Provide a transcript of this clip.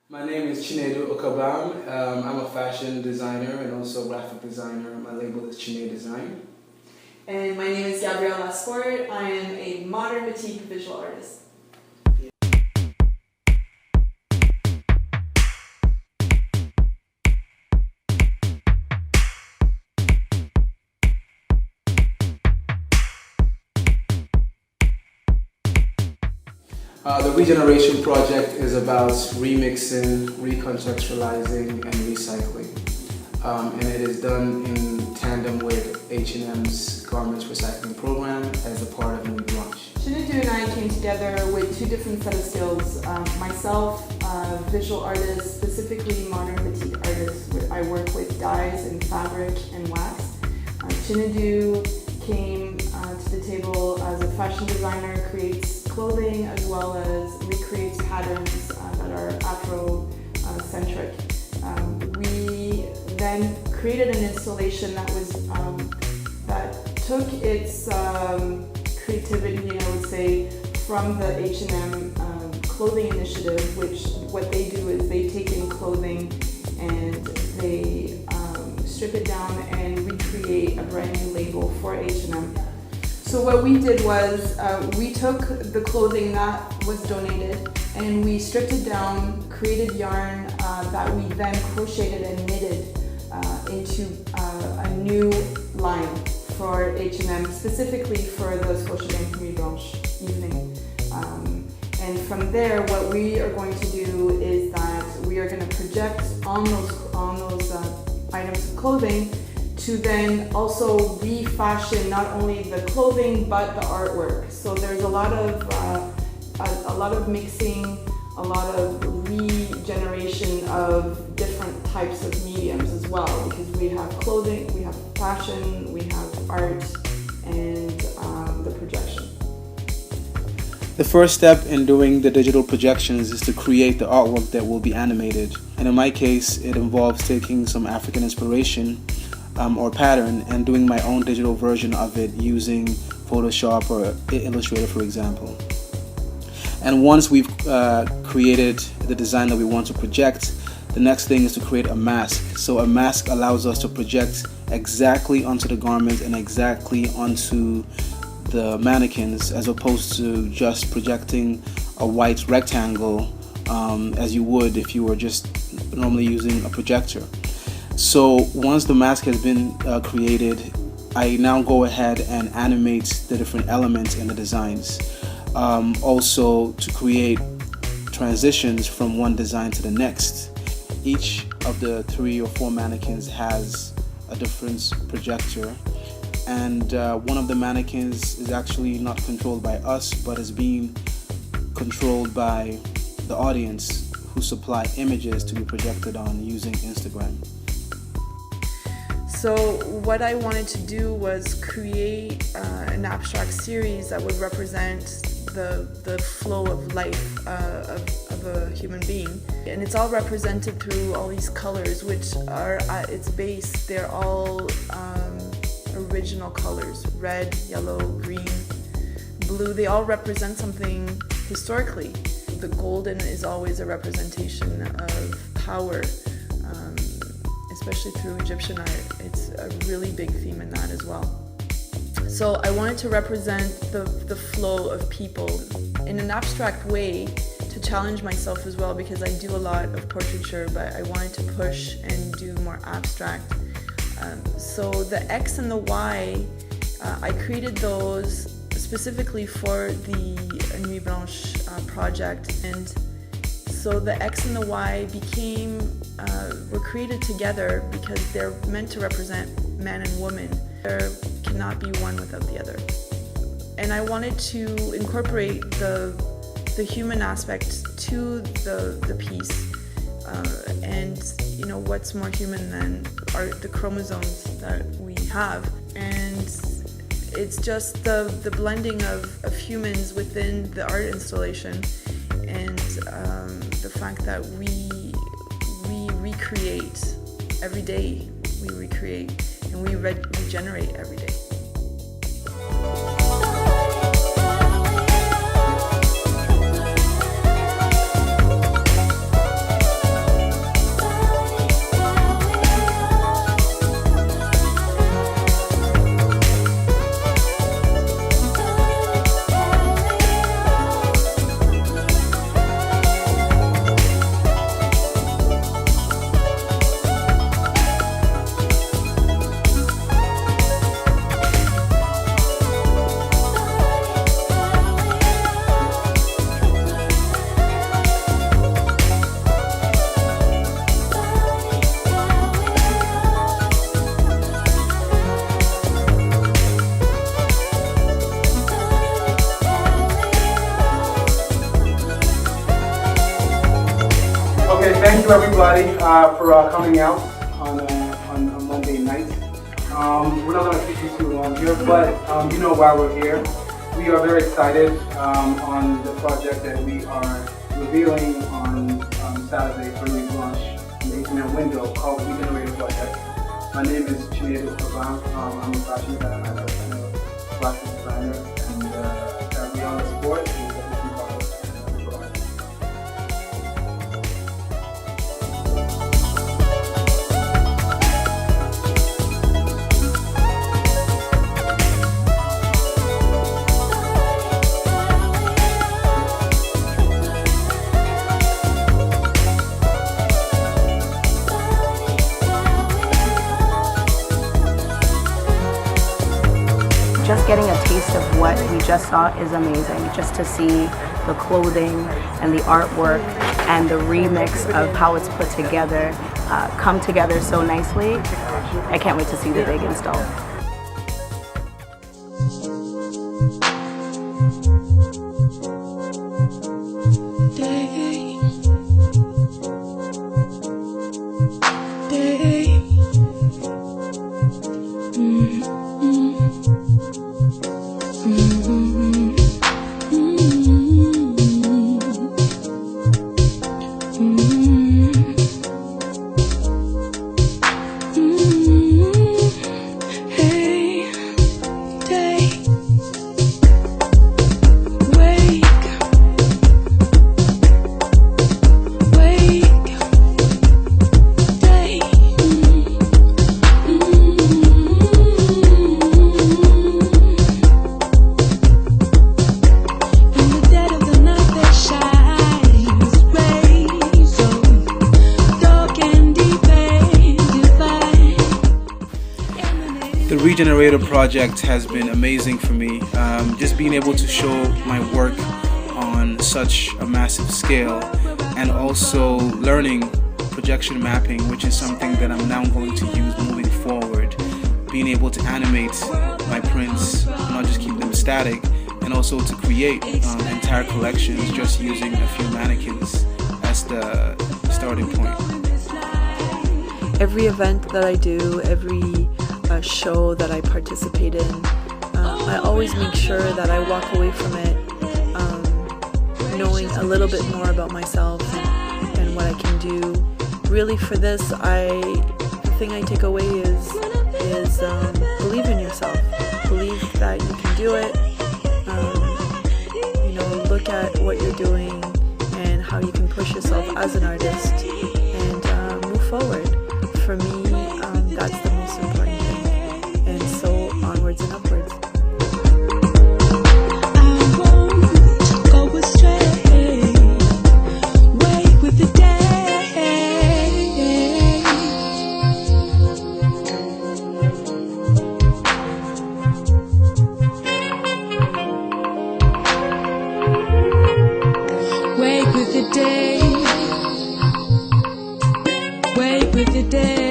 My name is Chinedu Ukabam. I'm a fashion designer and also graphic designer. My label is Chinedu Design. And my name is Gabrielle Lasporte. I am a modern batik visual artist. The Regeneration Project is about remixing, recontextualizing, and recycling. And it is done in tandem with H&M's garments recycling program as a part of Nuit Blanche. Chinedu and I came together with two different set of skills. Myself, visual artist, specifically modern batik artist. I work with dyes and fabric and wax. Chinedu came to the table as a fashion designer, creates clothing as well as recreates patterns that are Afro-centric. We then created an installation that took its creativity, I would say, from the H&M clothing initiative, which what they do is they take in clothing and they strip it down and recreate a brand new label for H&M. So what we did was we took the clothing that was donated and we stripped it down, created yarn that we then crocheted and knitted into a new line for H&M, specifically for the Scotiabank Nuit Blanche evening. And from there, what we are going to do is that we are going to project on those items of clothing to then also refashion not only the clothing but the artwork. So there's a lot of mixing, a lot of regeneration of different types of mediums as well, because we have clothing, we have fashion, we have art, and the projection. The first step in doing the digital projections is to create the artwork that will be animated. And in my case, it involves taking some African inspiration or pattern and doing my own digital version of it using Photoshop or Illustrator, for example. And once we've created the design that we want to project, the next thing is to create a mask. So a mask allows us to project exactly onto the garment and exactly onto the mannequins, as opposed to just projecting a white rectangle as you would if you were just normally using a projector. So once the mask has been created, I now go ahead and animate the different elements in the designs. Also to create transitions from one design to the next. Each of the 3 or 4 mannequins has a different projector, and one of the mannequins is actually not controlled by us, but is being controlled by the audience who supply images to be projected on using Instagram. So what I wanted to do was create an abstract series that would represent the flow of life of a human being. And it's all represented through all these colors, which are at its base, they're all original colors: red, yellow, green, blue. They all represent something historically. The golden is always a representation of power, especially through Egyptian art. It's a really big theme in that as well. So I wanted to represent the flow of people in an abstract way to challenge myself as well, because I do a lot of portraiture, but I wanted to push and do more abstract. So the X and the Y, I created those specifically for the Nuit Blanche project, and so the X and the Y were created together because they're meant to represent man and woman. There cannot be one without the other. And I wanted to incorporate the human aspect to the piece. And you know, what's more human than the chromosomes that we have? And it's just the blending of humans within the art installation, and the fact that we recreate every day. We recreate and we regenerate every day. thank you everybody for coming out on a Monday night. We're not going to keep you too long here, but you know why we're here. We are very excited on the project that we are revealing on Saturday for Nuit Blanche in the H&M window called Regenerator Project. My name is Chinedu, Ukabam. I'm a fashion designer, and Gabrielle, Lasporte, and just getting a taste of what we just saw is amazing. Just to see the clothing and the artwork and the remix of how it's put together come together so nicely. I can't wait to see the big install. The Regenerator Project has been amazing for me. Just being able to show my work on such a massive scale, and also learning projection mapping, which is something that I'm now going to use moving forward. Being able to animate my prints, not just keep them static, and also to create entire collections just using a few mannequins as the starting point. Every event that I do, every show that I participate in, I always make sure that I walk away from it knowing a little bit more about myself and what I can do. Really, for this, the thing I take away is believe in yourself. Believe that you can do it. Look at what you're doing and how you can push yourself as an artist and move forward. For me, that's the most important thing. And so onwards and upwards. Wake with the day.